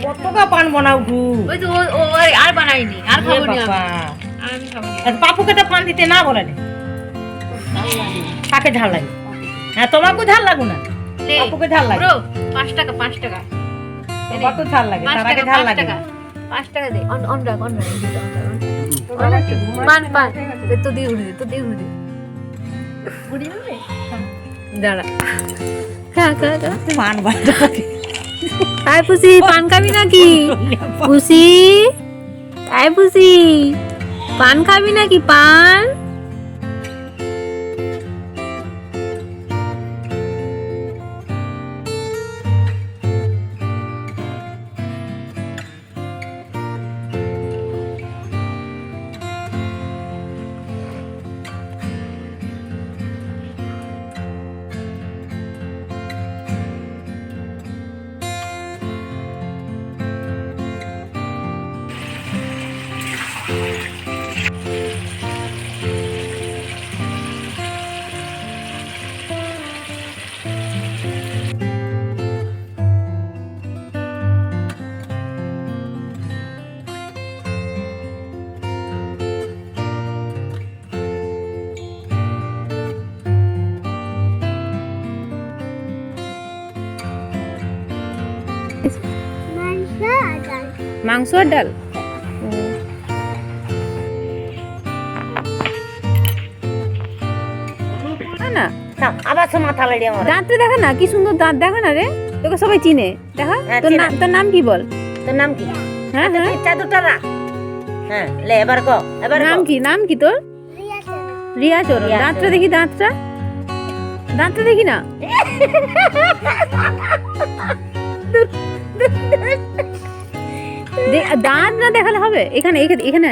কতটা পান বানাও গু ওই তো ও আর বানাইনি আর খাবো না আমি খাবো না পাপুকে তো পান দিতে না বলে না কাকে ঝাল লাগে হ্যাঁ তোমাকেও ঝাল লাগু না পাপুকে ঝাল লাগে ব্রো 5 টাকা 5 টাকা কত ঝাল লাগে তার আগে ঝাল লাগে 5 টাকা দে অন রাখ পান পান তো দি উড়ি দাঁড়া খা পান বাটা আয় পুষি পান খাবি নাকি পুষি আয় পুষি পান খাবি নাকি পান মাংস আর ডাল না আবার সে মাথা লাড়ি আমার দাঁতটা দেখা না কি সুন্দর দাঁত দেখা না রে তোকে সবাই চিনে দেখা তোর নাম কি বল তোর নাম কি হ্যাঁ ইচ্ছা দুটা রাখ হ্যাঁ লে এবার কো এবার নাম কি তোর রিয়া চরণ দাঁতটা দেখি দাঁতটা দেখি না দাঁত না দেখালে হবে এখানে আয় না